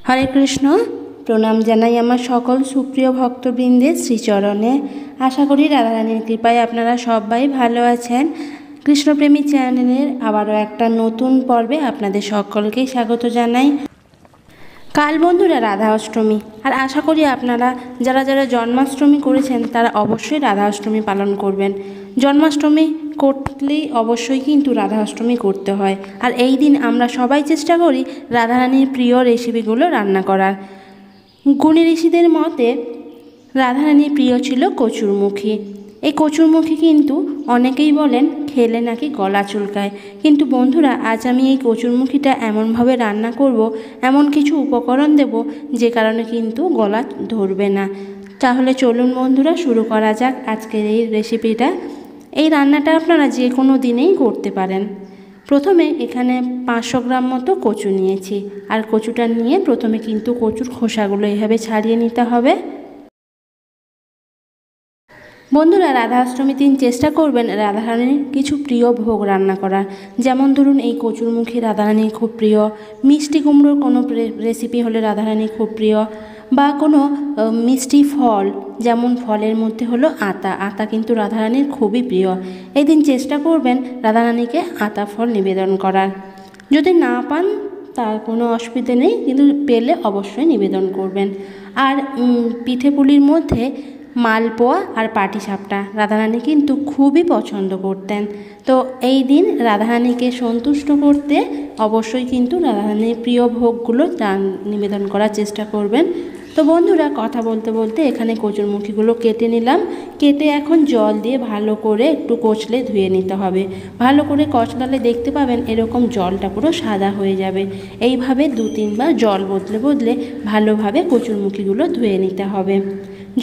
হরে কৃষ্ণ। প্রণাম জানাই আমার সকল সুপ্রিয় ভক্তবৃন্দের শ্রীচরণে। আশা করি রাধারানীর কৃপায় আপনারা সবাই ভালো আছেন। কৃষ্ণপ্রেমী চ্যানেলের আবারও একটা নতুন পর্বে আপনাদের সকলকেই স্বাগত জানাই। কাল বন্ধুরা রাধা অষ্টমী, আর আশা করি আপনারা যারা যারা জন্মাষ্টমী করেছেন তারা অবশ্যই রাধা অষ্টমী পালন করবেন। জন্মাষ্টমী করলেই অবশ্যই কিন্তু রাধা অষ্টমী করতে হয়। আর এই দিন আমরা সবাই চেষ্টা করি রাধারানীর প্রিয় রেসিপিগুলো রান্না করার। গুণী ঋষিদের মতে রাধারানীর প্রিয় ছিল কচুরমুখী। এই কচুরমুখী কিন্তু অনেকেই বলেন খেলে নাকি গলা চুলকায়, কিন্তু বন্ধুরা আজ আমি এই কচুরমুখীটা এমনভাবে রান্না করব, এমন কিছু উপকরণ দেব যে কারণে কিন্তু গলা ধরবে না। তাহলে চলুন বন্ধুরা শুরু করা যাক আজকের এই রেসিপিটা। এই রান্নাটা আপনারা যে কোনো দিনেই করতে পারেন। প্রথমে এখানে 500 গ্রাম মতো কচু নিয়েছি, আর কচুটা নিয়ে প্রথমে কিন্তু কচুর খোসাগুলো এইভাবে ছাড়িয়ে নিতে হবে। বন্ধুরা রাধা অষ্টমীর দিন চেষ্টা করবেন রাধারানীর কিছু প্রিয় ভোগ রান্না করার। যেমন ধরুন এই কচুরমুখী রাধারানীর খুব প্রিয়, মিষ্টি কুমড়োর কোনো রেসিপি হলে রাধারানীর খুব প্রিয়, বা কোনো মিষ্টি ফল, যেমন ফলের মধ্যে হলো আতা। আতা কিন্তু রাধারানীর খুবই প্রিয়। এই দিন চেষ্টা করবেন রাধারানীকে আতা ফল নিবেদন করার। যদি না পান তার কোনো অসুবিধে নেই, কিন্তু পেলে অবশ্যই নিবেদন করবেন। আর পিঠে পুলির মধ্যে মালপোয়া আর পাটিসাপটা রাধারানী কিন্তু খুবই পছন্দ করতেন। তো এই দিন রাধারানীকে সন্তুষ্ট করতে অবশ্যই কিন্তু রাধারানীর প্রিয় ভোগগুলো নিবেদন করার চেষ্টা করবেন। তো বন্ধুরা কথা বলতে বলতে এখানে কচুরমুখীগুলো কেটে নিলাম। কেটে এখন জল দিয়ে ভালো করে একটু কচলে ধুয়ে নিতে হবে। ভালো করে কচলালে দেখতে পাবেন এরকম জলটা পুরো সাদা হয়ে যাবে। এইভাবে 2-3 বার জল বদলে বদলে ভালোভাবে কচুরমুখীগুলো ধুয়ে নিতে হবে।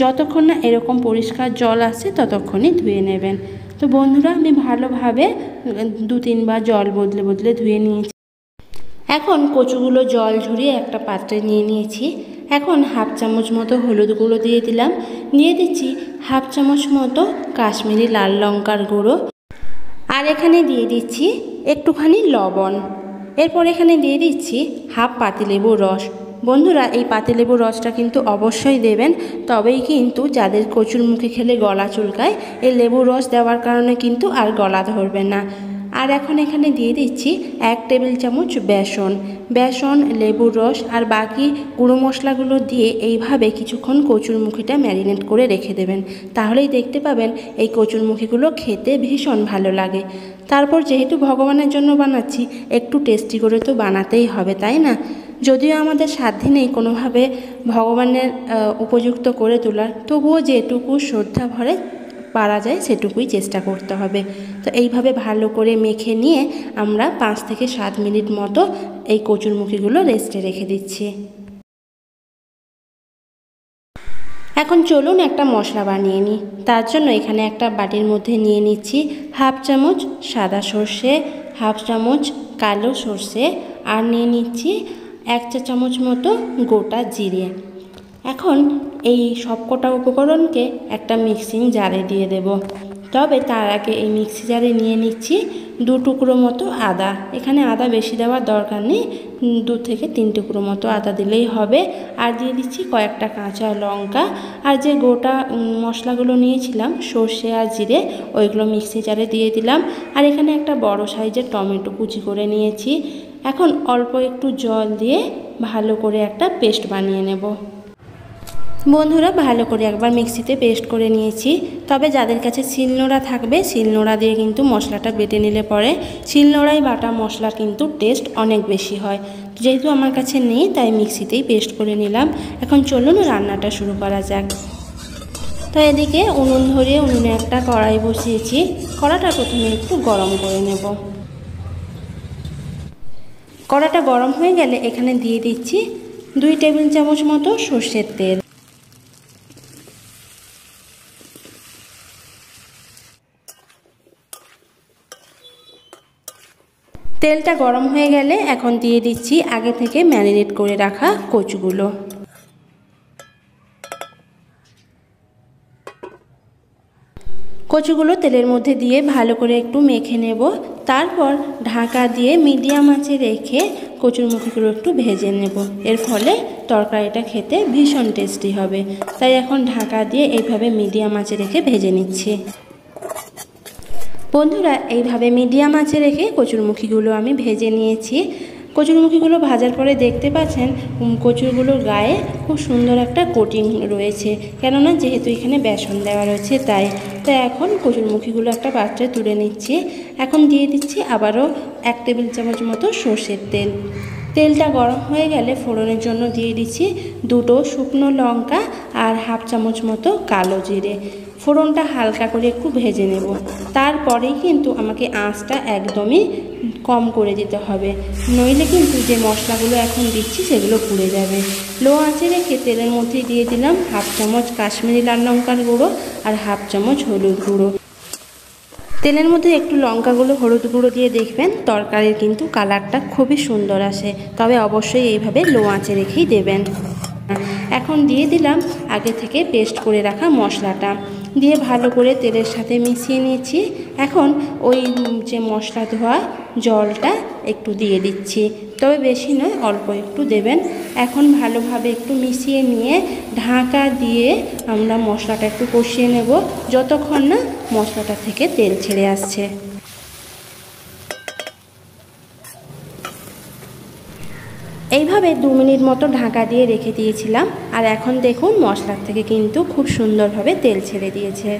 যতক্ষণ না এরকম পরিষ্কার জল আসে ততক্ষণই ধুয়ে নেবেন। তো বন্ধুরা আমি ভালোভাবে 2-3 বার জল বদলে বদলে ধুয়ে নিয়েছি। এখন কচুগুলো জল ঝরিয়ে একটা পাত্রে নিয়ে নিয়েছি। এখন 1/2 চামচ মতো হলুদ গুঁড়ো দিয়ে দিলাম। দিয়ে দিচ্ছি 1/2 চামচ মতো কাশ্মীরি লাল লঙ্কার গুঁড়ো, আর এখানে দিয়ে দিচ্ছি একটুখানি লবণ। এরপর এখানে দিয়ে দিচ্ছি 1/2 পাতিলেবুর রস। বন্ধুরা এই পাতিলেবুর রসটা কিন্তু অবশ্যই দেবেন, তবেই কিন্তু যাদের কচুরমুখী খেলে গলা চুলকায় এই লেবুর রস দেওয়ার কারণে কিন্তু আর গলা ধরবে না। আর এখন এখানে দিয়ে দিচ্ছি 1 টেবিল চামচ বেসন, লেবুর রস আর বাকি গুঁড়ো মশলাগুলো দিয়ে এইভাবে কিছুক্ষণ কচুরমুখীটা ম্যারিনেট করে রেখে দেবেন। তাহলেই দেখতে পাবেন এই কচুরমুখীগুলো খেতে ভীষণ ভালো লাগে। তারপর যেহেতু ভগবানের জন্য বানাচ্ছি, একটু টেস্টি করে তো বানাতেই হবে, তাই না? যদিও আমাদের সাধ্য নেই কোনোভাবে ভগবানের উপযুক্ত করে তোলার, তবুও যেটুকু শ্রদ্ধা ভরে পারা যায় সেটুকুই চেষ্টা করতে হবে। তো এইভাবে ভালো করে মেখে নিয়ে আমরা 5 থেকে 7 মিনিট মতো এই কচুরমুখীগুলো রেস্টে রেখে দিচ্ছি। এখন চলুন একটা মশলা বানিয়ে নিই। তার জন্য এখানে একটা বাটির মধ্যে নিয়ে নিচ্ছি 1/2 চামচ সাদা সর্ষে, 1/2 চামচ কালো সর্ষে, আর নিয়ে নিচ্ছি 1 চা চামচ মতো গোটা জিরে। এখন এই সবকটা উপকরণকে একটা মিক্সিং জারে দিয়ে দেব। তবে তার আগে এই মিক্সি জারে নিয়ে নিচ্ছি 2 টুকরো মতো আদা। এখানে আদা বেশি দেওয়ার দরকার নেই, 2 থেকে 3 টুকরো মতো আদা দিলেই হবে। আর দিয়ে দিচ্ছি কয়েকটা কাঁচা লঙ্কা, আর যে গোটা মশলাগুলো নিয়েছিলাম সর্ষে আর জিরে, ওইগুলো মিক্সি জারে দিয়ে দিলাম। আর এখানে একটা বড় সাইজের টমেটো কুচি করে নিয়েছি। এখন অল্প একটু জল দিয়ে ভালো করে একটা পেস্ট বানিয়ে নেব। বন্ধুরা ভালো করে একবার মিক্সিতে পেস্ট করে নিয়েছি। তবে যাদের কাছে শিলনোড়া থাকবে শিলনোড়া দিয়ে কিন্তু মশলাটা বেটে নিলে পরে শিলনোড়ায় বাটা মশলা কিন্তু টেস্ট অনেক বেশি হয়। যেহেতু আমার কাছে নেই তাই মিক্সিতেই পেস্ট করে নিলাম। এখন চলুন রান্নাটা শুরু করা যাক। তো এদিকে উনুন ধরিয়ে উনুনে একটা কড়াই বসিয়েছি। কড়াটা প্রথমে একটু গরম করে নেব। কড়াটা গরম হয়ে গেলে এখানে দিয়ে দিচ্ছি 2 টেবিল চামচ মতো সর্ষের তেল। তেলটা গরম হয়ে গেলে এখন দিয়ে দিচ্ছি আগে থেকে ম্যারিনেট করে রাখা কচুগুলো। কচুগুলো তেলের মধ্যে দিয়ে ভালো করে একটু মেখে নেব। তারপর ঢাকা দিয়ে মিডিয়াম আঁচে রেখে কচুরমুখিগুলো একটু ভেজে নেব। এর ফলে তরকারিটা খেতে ভীষণ টেস্টি হবে। তাই এখন ঢাকা দিয়ে এইভাবে মিডিয়াম আঁচে রেখে ভেজে নিচ্ছি। বন্ধুরা, এইভাবে মিডিয়াম আঁচে রেখে কচুরমুখিগুলো আমি ভেজে নিয়েছি। কচুরমুখিগুলো ভাজার পরে দেখতে পাচ্ছেন কচুরগুলোর গায়ে খুব সুন্দর একটা কোটিং রয়েছে, কেননা যেহেতু এখানে বেসন দেওয়া রয়েছে তাই। তো এখন কচুরমুখিগুলো একটা পাত্রে তুলে নিচ্ছি। এখন দিয়ে দিচ্ছি আবারও 1 টেবিল চামচ মতো সর্ষের তেল। তেলটা গরম হয়ে গেলে ফোড়নের জন্য দিয়ে দিচ্ছি 2টো শুকনো লঙ্কা আর 1/2 চামচ মতো কালো জিরে। ফোড়নটা হালকা করে একটু ভেজে নেব। তারপরেই কিন্তু আমাকে আঁচটা একদমই কম করে দিতে হবে, নইলে কিন্তু যে মশলাগুলো এখন দিচ্ছি সেগুলো পুড়ে যাবে। লো আঁচে রেখে তেলের মধ্যে দিয়ে দিলাম 1/2 চামচ কাশ্মীরি লাল লঙ্কার গুঁড়ো আর 1/2 চামচ হলুদ গুঁড়ো। তেলের মধ্যে একটু লঙ্কাগুলো হলুদ গুঁড়ো দিয়ে দেখবেন তরকারির কিন্তু কালারটা খুবই সুন্দর আসে। তবে অবশ্যই এইভাবে লো আঁচে রেখেই দেবেন। এখন দিয়ে দিলাম আগে থেকে পেস্ট করে রাখা মশলাটা, দিয়ে ভালো করে তেলের সাথে মিশিয়ে নিয়েছি। এখন ওই যে মশলা ধোয়া জলটা একটু দিয়ে দিচ্ছি, তবে বেশি নয়, অল্প একটু দেবেন। এখন ভালোভাবে একটু মিশিয়ে নিয়ে ঢাকা দিয়ে আমরা মশলাটা একটু কষিয়ে নেব যতক্ষণ না মশলাটা থেকে তেল ছেড়ে আসছে। এইভাবে 2 মিনিট মতো ঢাকা দিয়ে রেখে দিয়েছিলাম। আর এখন দেখুন মশলার থেকে কিন্তু খুব সুন্দরভাবে তেল ছেড়ে দিয়েছে।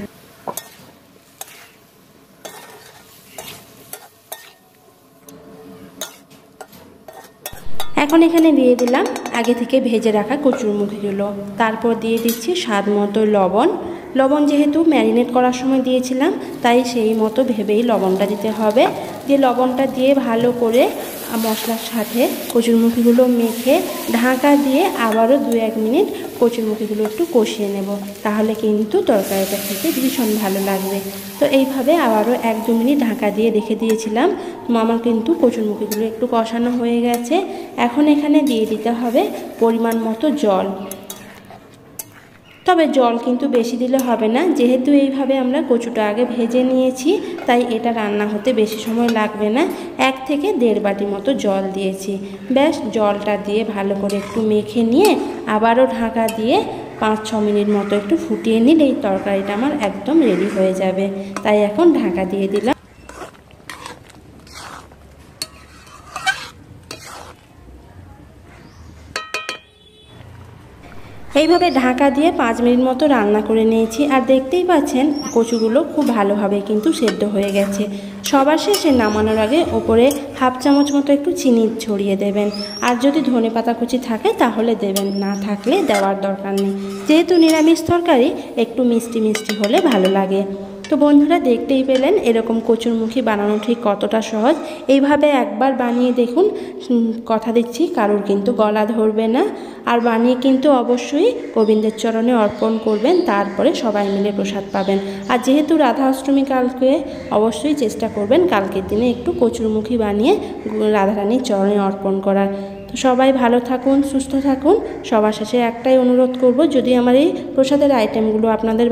এখন এখানে দিয়ে দিলাম আগে থেকে ভেজে রাখা কচুরমুখিগুলো। তারপর দিয়ে দিচ্ছি স্বাদ মতো লবণ। লবণ যেহেতু ম্যারিনেট করার সময় দিয়েছিলাম তাই সেই মতো ভেবেই লবণটা দিতে হবে। দিয়ে লবণটা দিয়ে ভালো করে মশলার সাথে কচুরমুখিগুলো মেখে ঢাকা দিয়ে আবারও 2-1 মিনিট কচুরমুখিগুলো একটু কষিয়ে নেব, তাহলে কিন্তু তরকারিটা খেতে ভীষণ ভালো লাগবে। তো এইভাবে আবারও 1-2 মিনিট ঢাকা দিয়ে রেখে দিয়েছিলাম। আমার কিন্তু কচুরমুখিগুলো একটু কষানো হয়ে গেছে। এখন এখানে দিয়ে দিতে হবে পরিমাণ মতো জল। তবে জল কিন্তু বেশি দিলে হবে না, যেহেতু এইভাবে আমরা কচুটা আগে ভেজে নিয়েছি তাই এটা রান্না হতে বেশি সময় লাগবে না। 1 থেকে 1.5 বাটি মতো জল দিয়েছি। ব্যাস, জলটা দিয়ে ভালো করে একটু মেখে নিয়ে আবারও ঢাকা দিয়ে 5-6 মিনিট মতো একটু ফুটিয়ে নিলেই তরকারিটা আমার একদম রেডি হয়ে যাবে। তাই এখন ঢাকা দিয়ে দিলাম। এইভাবে ঢাকা দিয়ে 5 মিনিট মতো রান্না করে নিয়েছি। আর দেখতেই পাচ্ছেন কচুগুলো খুব ভালোভাবে কিন্তু সেদ্ধ হয়ে গেছে। সবার শেষে নামানোর আগে ওপরে 1/2 চামচ মতো একটু চিনি ছড়িয়ে দেবেন। আর যদি ধনেপাতা কুচি থাকে তাহলে দেবেন, না থাকলে দেওয়ার দরকার নেই। যেহেতু নিরামিষ তরকারি একটু মিষ্টি মিষ্টি হলে ভালো লাগে। তো বন্ধুরা, দেখতেই পেলেন এরকম কচুরমুখী বানানো ঠিক কতটা সহজ। এইভাবে একবার বানিয়ে দেখুন, কথা দিচ্ছি কারোর কিন্তু গলা ধরবে না। আর বানিয়ে কিন্তু অবশ্যই গোবিন্দের চরণে অর্পণ করবেন, তারপরে সবাই মিলে প্রসাদ পাবেন। আর যেহেতু রাধা অষ্টমী কালকে, অবশ্যই চেষ্টা করবেন কালকের দিনে একটু কচুরমুখী বানিয়ে রাধারানীর চরণে অর্পণ করার। তো সবাই ভালো থাকুন, সুস্থ থাকুন। সবার শেষে একটাই অনুরোধ করব, যদি আমার এই প্রসাদের আইটেমগুলো আপনাদের